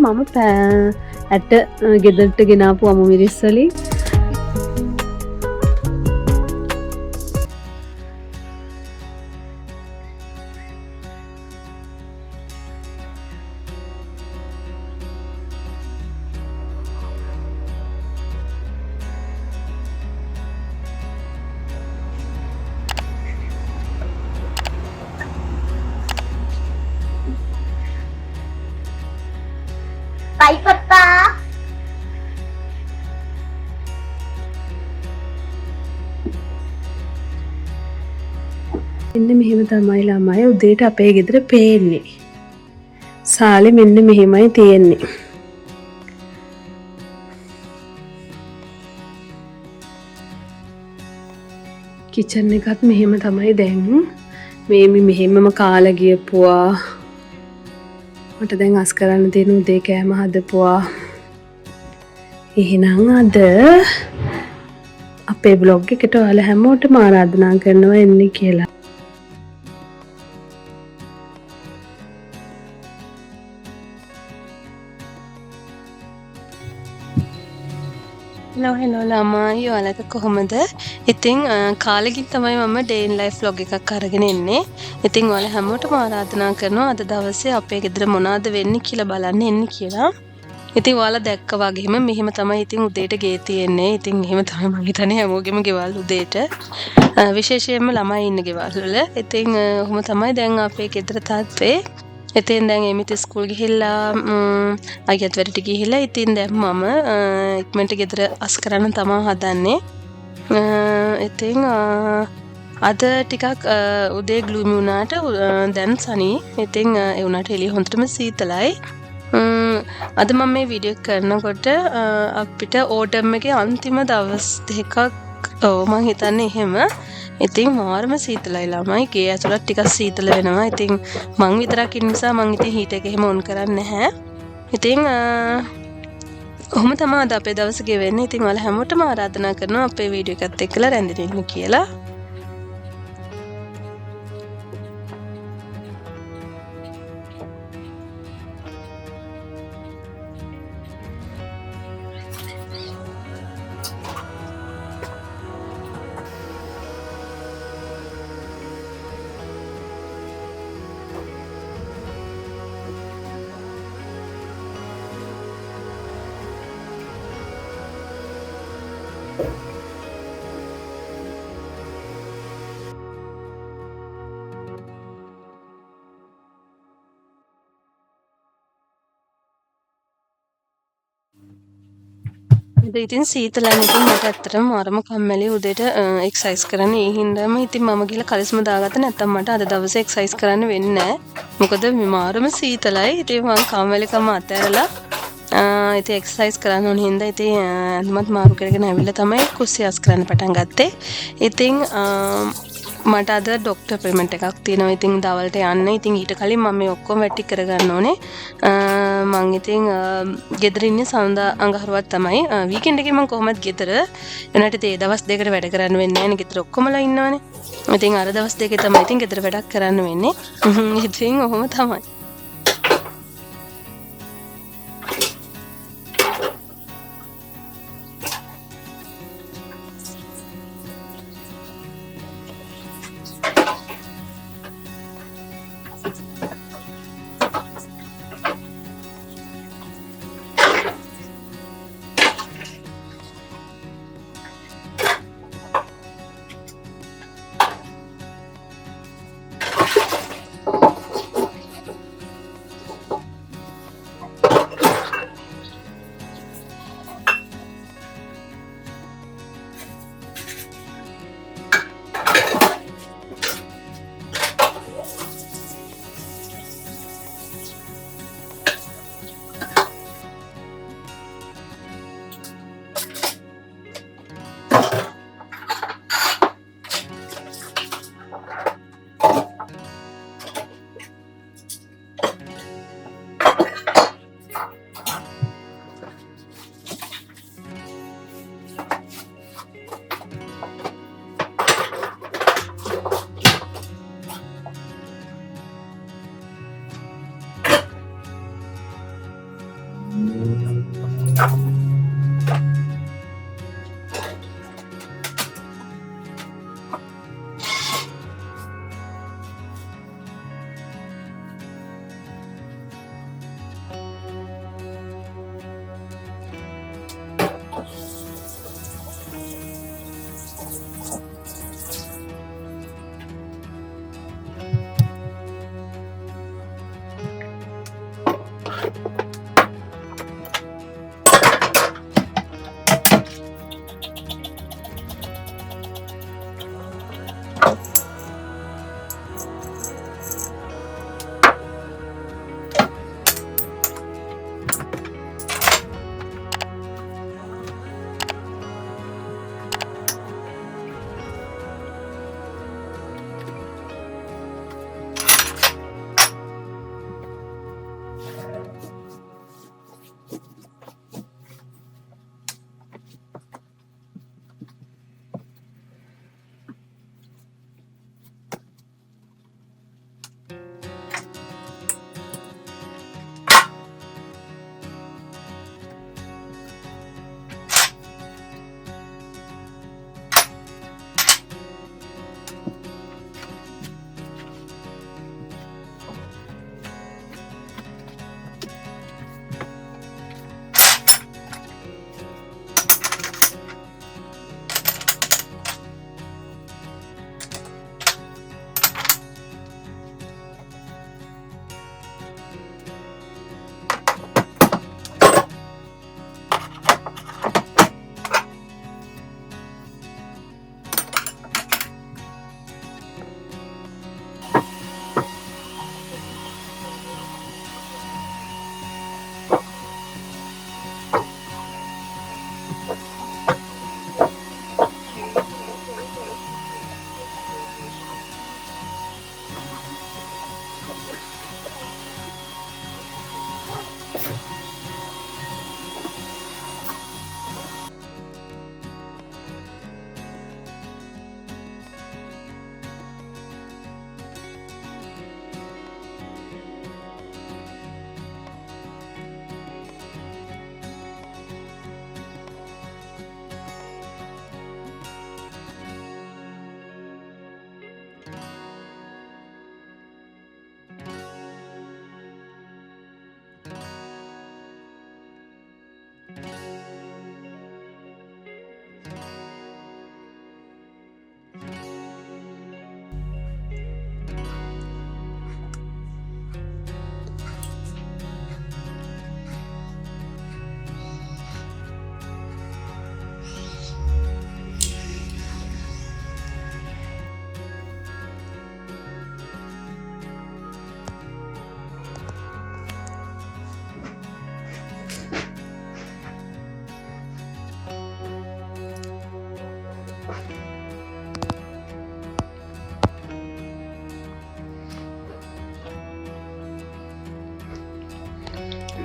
මම ඇට ගෙදරට ගෙනාපු අමු මිරිස් වලින් Bye, Papa. මෙන්න මෙහෙම තමයි ළමයි උදේට අපේ ගෙදර පේන්නේ. සාලේ මෙන්න මෙහෙමයි තියෙන්නේ. කිචන් එකත් මෙහෙම තමයි දැන්. මේ මෙහෙමම කාලා ගියපුවා. මට දැන් අස් කරන්න තියෙන උදේ කෑම හදපුවා. එහෙනම් අද අපේ බ්ලොග් එකට ඔයාලා හැමෝටම ආරාධනා කරනවා එන්න කියලා. hello ළමයි ඔයාලට කොහොමද? ඉතින් කාලෙකින් තමයි මම day in life vlog එකක් අරගෙන එන්නේ. ඉතින් ඔයාලා හැමෝටම ආරාධනා කරනවා අද දවසේ අපේ ගෙදර මොනවද වෙන්නේ කියලා බලන්න එන්න කියලා. ඉතින් ඔයාලා දැක්ක වගේම මෙහෙම තමයි ඉතින් උදේට ගේ තියෙන්නේ. ඉතින් එහෙම තමයි මම හිතන්නේ හැමෝගෙම ගෙවල් උදේට. විශේෂයෙන්ම ළමයි ඉන්න ගෙවල් වල. ඉතින් ඔහොම තමයි දැන් අපේ ගෙදර තත්ත්වේ. ඉතින් දැන් එමිට ස්කූල් ගිහිල්ලා අයියත් වැඩට ගිහිල්ලා ඉතින් දැන් මම ඉක්මනට ගෙදර අස් කරන්න තමයි හදන්නේ. ඉතින් අද ටිකක් උදේ ග්ලූමි වුණාට දැන් සනි. ඉතින් ඒ වුණාට එළිය හොඳටම සීතලයි. අද මම මේ වීඩියෝ කරනකොට අපිට ඕටම් එකේ අන්තිම දවස් දෙකක් මම හිතන්නේ එහෙම. ඉතින් මාරම සීතලයි ළමයි. ගේ ඇතුළත් ටිකක් සීතල වෙනවා. ඉතින් මං විතරක් ඉන්න නිසා මං ඉතින් හීටර් එක එහෙම ඔන් කරන්නේ නැහැ. ඉතින් ඔහොම තමයි අද අපේ දවස ගෙවෙන්නේ. ඉතින් ඔයාලා හැමෝටම ආරාධනා කරනවා අපේ වීඩියෝ එකත් එක්කලා රැඳෙන්න ඉන්න කියලා. ඉතින් සීතලයි. ඉතින් මට ඇත්තටම මාරම කම්මැලි උදේට එක්සර්සයිස් කරන්න. ඒ හින්දාම ඉතින් මම ගිහලා කලිස්ම දාගත්තා. නැත්තම් මට අද දවසේ එක්සර්සයිස් කරන්න වෙන්නේ නැහැ. මොකද මාරම සීතලයි. ඉතින් මම කම්මැලිකම අතහැරලා ඉතින් එක්සර්සයිස් කරන්න ඕන හින්දා ඉතින් අදමත් මාරු කරගෙන ඇවිල්ලා තමයි කුස්සිය අස් කරන්න පටන් ගත්තේ. ඉතින් මට අද ડોක්ටර් අපොයින්ට්මන්ට් එකක් තියෙනවා. ඉතින් දවල්ට යන්න. ඉතින් ඊට කලින් මම මේ ඔක්කොම වැටි කරගන්න ඕනේ. මං ඉතින් ගෙදර ඉන්නේ සඳා අඟහරුවක් තමයි. වීකෙන්ඩ් එකේ මං කොහොමද ගෙදර. එනට ඒ දවස් දෙකකට වැඩ කරන්න වෙන්නේ නැහැ නේ. ගෙදර ඔක්කොමලා ඉන්නවනේ. ඉතින් අර දවස් දෙකේ තමයි ඉතින් ගෙදර වැඩක් කරන්න වෙන්නේ. ඉතින් ඔහොම තමයි.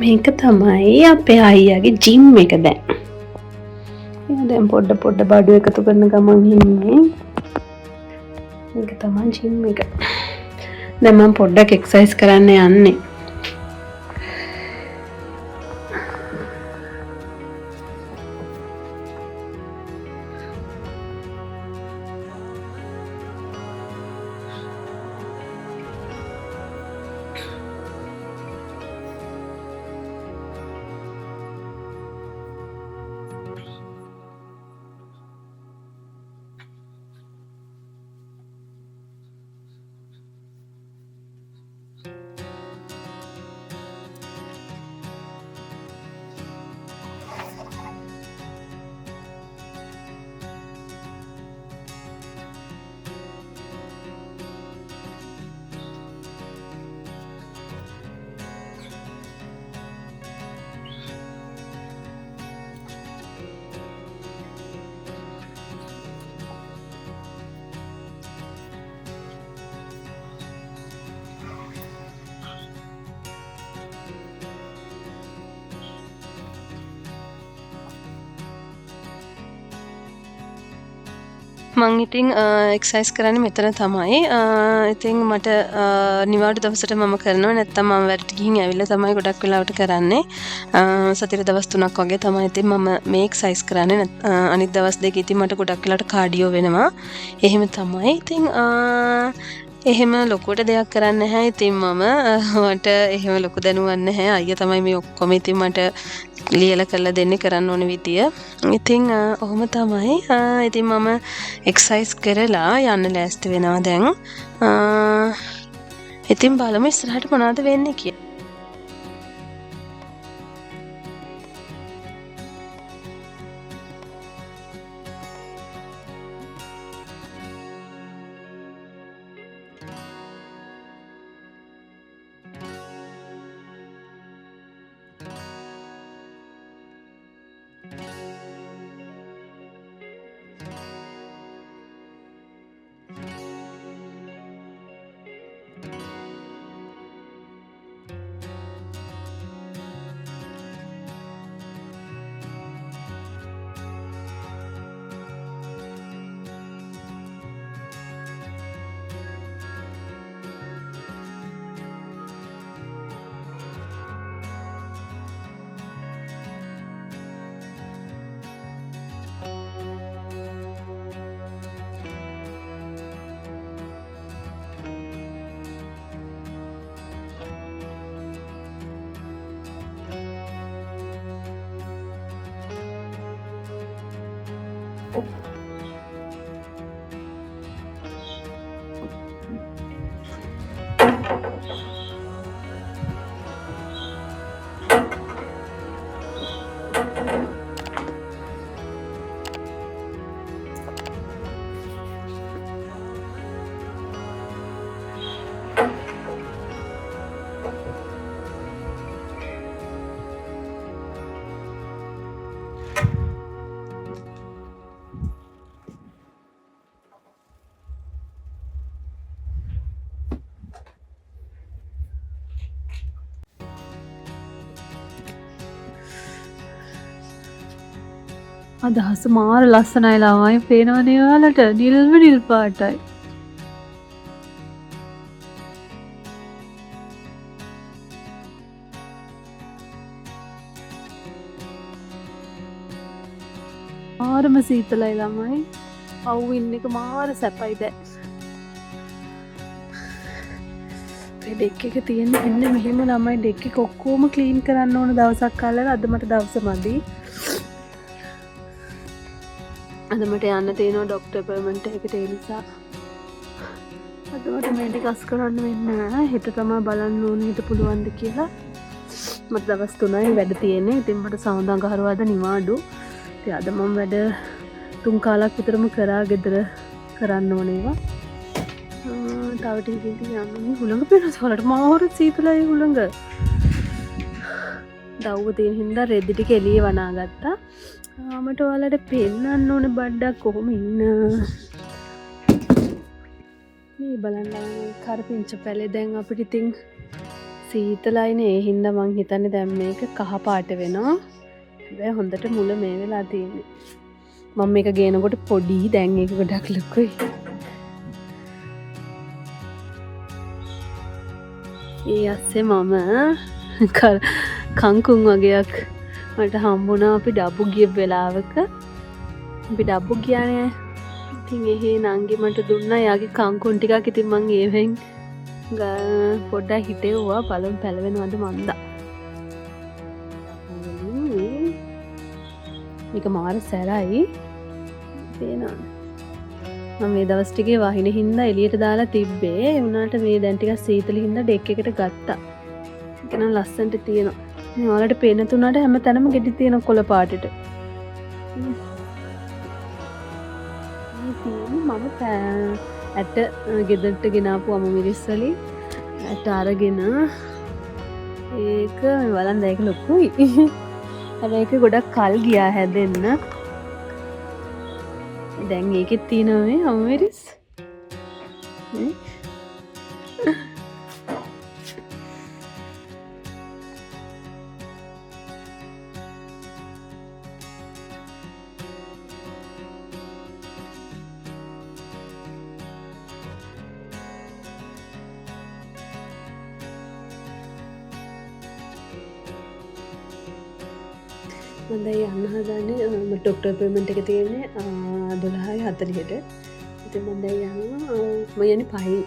මේක තමයි අපේ අයියාගේ ජිම් එක දැන්. එයා දැන් පොඩ බඩු එකතු කරන ගමන් ඉන්නේ. මේක තමයි ජිම් එක. දැන් මම පොඩ්ඩක් එක්සර්සයිස් කරන්න යන්නේ. මං ඉතින් එක්සයිස් කරන්නේ මෙතන තමයි. ඉතින් මට නිවාඩු දවසට මම කරනවා නැත්තම් මම වැඩට ගිහින් ඇවිල්ලා තමයි ගොඩක් වෙලාවට කරන්නේ. සතියේ දවස් 3ක් වගේ තමයි ඉතින් මම මේ එක්සයිස් කරන්නේ. අනිත් දවස් දෙක ඉතින් මට ගොඩක් වෙලාවට කාඩියෝ වෙනවා. එහෙම තමයි. ඉතින් එහෙම ලොකුවට දෙයක් කරන්න නැහැ. ඉතින් මට එහෙම ලොකු දැනුවක් නැහැ. අයියා තමයි මේ ඔක්කොම ඉතින් මට ලියලා කරලා දෙන්නේ කරන්න ඕන විදිය. ඉතින් ඔහොම තමයි. ඉතින් මම එක්සර්සයිස් කරලා යන්න ලෑස්ති වෙනවා දැන්. ඉතින් බලමු ඉස්සරහට මොනවද වෙන්නේ කියලා. අදහස මාර ලස්සනයි ළමයි පේනවනේ ඔයාලට නිල් පාටයි. මාරම සීතලයි ළමයි. අවු ඉන්න එක මාර සැපයි දැන්. ඩෙක් එක තියෙන්නේ මෙන්න මෙහෙම ළමයි ඩෙක් එක ඔක්කොම ක්ලීන් කරන්න ඕන දවසක් කාලේ අද මට දවස මදි. අද මට යන්න තියෙනවා ડોක්ටර් අපොයින්ට්මන්ට් එකකට ඒ නිසා අද මට මේ ටික අස් කරන්න වෙන්නේ නැහැ. හෙට තමයි බලන්න ඕනේ හිත පුළුවන්ද කියලා. මට දවස් 3යි වැඩ තියෙන්නේ. ඉතින් මට සවුන්දා අඟහරුවාදා නිවාඩු. ඉතින් අද මම වැඩ 3 කාලක් විතරම කරා ගෙදර කරන්න ඕනේ ඒවා. තව ටිකකින් යන්නේ හුළඟ පේනවා වලට මාහොර සීතලයි හුළඟ. දවුව තියෙන හින්දා රෙදි ටික එළිය වනාගත්තා. තාමට ඔයාලට පෙන්නන්න ඕනේ බඩක් කොහොම ඉන්න. මේ බලන්න කරපිංච පැලේ දැන් අපිට ඉතින් සීතලයිනේ. ඒ හින්දා මං හිතන්නේ දැන් මේක කහ පාට වෙනවා. හැබැයි හොඳට මුල මේ වෙලා තියෙන්නේ. මම මේක ගේනකොට පොඩි දැන් ඒක ගොඩක් ලොකුයි. ඒ අස්සේ මම කංකුම් වගේක් මට හම්බුණා. අපි ඩබ්බු ගිය වෙලාවක අපි ඩබ්බු ගියානේ. ඉතින් එහෙ නංගි මට දුන්නා යාගේ කංකුම් ටිකක්. ඉතින් මං ඒවෙන් පොඩ්ඩක් හිතෙව්වා බලමු පැලවෙනවද මන්දා. මේක මාර සැරයි පේනවා. මම මේ දවස් ටිකේ වහින හින්දා එළියට දාලා තිබ්බේ. ඒ වුණාට මේ දැන් ටිකක් සීතල හින්දා ඩෙක් එකට ගත්තා. ඒක නම් ලස්සනට තියෙනවා. මේ ඔයාලට පේන තුනට හැම තැනම ගෙඩි තියෙන කොළ පාටට. මම ඇට ගෙදරට ගෙනාපු අමු මිරිස් වලින් ඇට අරගෙන ඒක බලන්න ඒක ලොකුයි. හැබැයි ඒක ගොඩක් කල් ගියා හැදෙන්න. දැන් ඒකෙත් තියෙනවා මේ අමු මිරිස්. මම දැන් යන්න හදන්නේ ඩොක්ටර් අපොයින්ට්මන්ට් එක තියෙන්නේ 12:40ට. ඉතින් මම දැන් යනවා. මම යන්නේ පහින්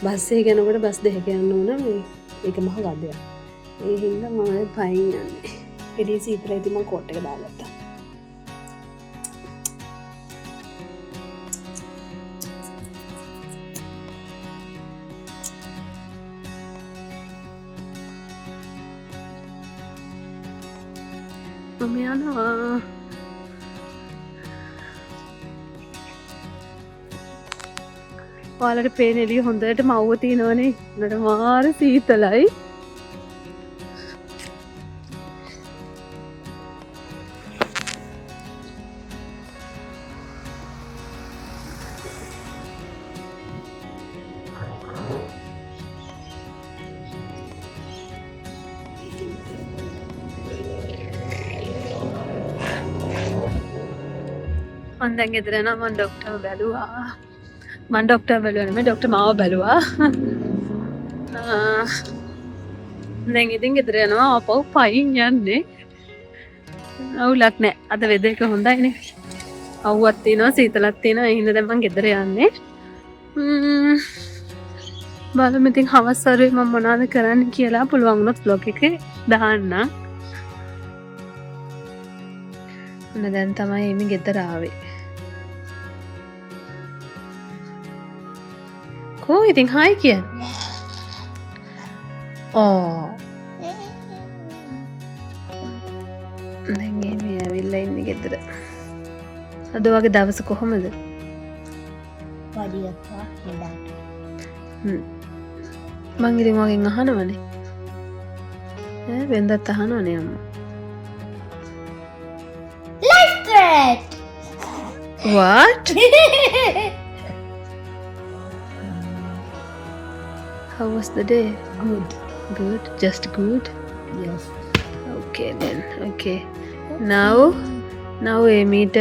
බස් එක යනකොට බස් දෙකක යන්න ඕන. මේ ඒක මහ ගදයක්. ඒ හින්දා මම පහින් යන්නේ. එදී සීතලයි. ඉතින් මම කෝට් එක දාගත්තා. මම යනවා. ඔයාලට පේන එළිය හොඳට මව්ව තියෙනවනේ. උනට මාර සීතලයි. මම දැන් ගෙදර යනවා. මම ඩොක්ටර් බැලුවා. මම ඩොක්ටර් බැලුවා නෙමෙයි ඩොක්ටර් මාව බැලුවා. දැන් ඉතින් ගෙදර යනවා. ආපහු පයින් යන්නේ. අවුලක් නැහැ. අද වෙද එක හොඳයිනේ. අවුවක් තියෙනවා සීතලක් තියෙනවා. ඒ හින්දා දැන් මම ගෙදර යන්නේ. බලමු ඉතින් හවස් වරුවේ මම මොනවද කරන්න කියලා පුළුවන් වුණොත් vlog එකේ දාන්න. මොන දැන් තමයි එමි ගෙදර ආවේ. කෝ ඉතින් හායි කියන්නේ. ඕ. දැන් එමි ඇවිල්ලා ඉන්නේ ගෙදර. අද වගේ දවස කොහමද? පඩියක් හොඳට. මං ඉතින් වගෙන් අහනවනේ. වෙනදත් අහනවනේ අම්මා. Life threat! What? How was the day? Good. Good? Just good? Yes. Okay then. Okay. Now එමීට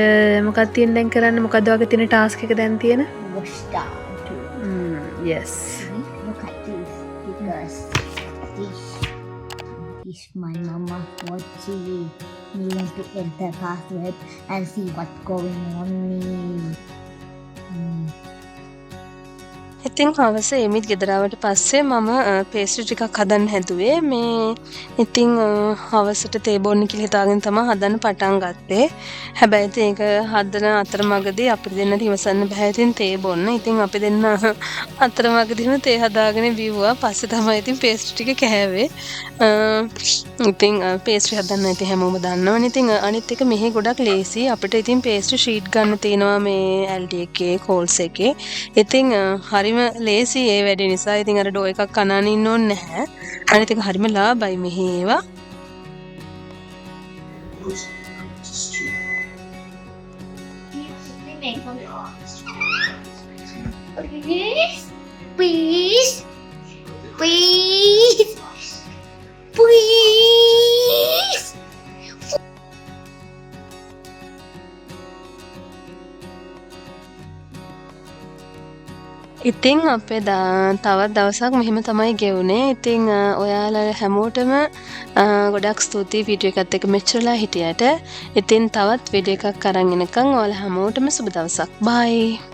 මොකක්ද තියෙන දැන් කරන්න? මොකද්ද වගේ තියෙන ටාස්ක් එක දැන් තියෙන? Wash down too. Yes. Look at this. Because this my mama watching. We want to enter password and see what's going on me. ඉතින් හවස එමිත් ගෙදරාවට පස්සේ මම පේස්ට්‍රි ටිකක් හදන්න හැදුවේ. මේ ඉතින් හවසට තේ බොන්න කියලා හිතාගෙන තමයි හදන්න පටන් ගත්තේ. හැබැයි ඉතින් ඒක හදන අතරමඟදී අපිට දෙන්නට ඉවසන්න බෑ ඉතින් තේ බොන්න. ඉතින් අපි දෙන්න අතරමඟදීම තේ හදාගෙන බිව්වා. පස්සේ තමයි ඉතින් පේස්ට්‍රි ටික කෑවේ. ඉතින් පේස්ට්‍රි හදන්න ඉතින් හැමෝම දන්නවනේ. ඉතින් අනිත් එක මෙහි ගොඩක් ලේසි. අපිට ඉතින් පේස්ට්‍රි ෂීට් ගන්න තියෙනවා මේ LD එකේ කෝල්ස් එකේ. ඉතින් හරිම ලේසි ඒ වැඩේ නිසා. ඉතින් අර ඩෝ එකක් කනන්න ඉන්න ඕනේ නැහැ. අනිත් එක හරිම ලාභයි මෙහි ඒවා. Please. Please. Please. Please. ඉතින් අපේ තවත් දවසක් මෙහෙම තමයි ගෙවුනේ. ඉතින් ඔයාලා හැමෝටම ගොඩක් ස්තුතියි වීඩියෝ එකත් එක්ක මෙච්චරලා හිටියට. ඉතින් තවත් වීඩියෝ එකක් අරන් එනකන් ඔයාලා හැමෝටම සුබ දවසක්. බයි.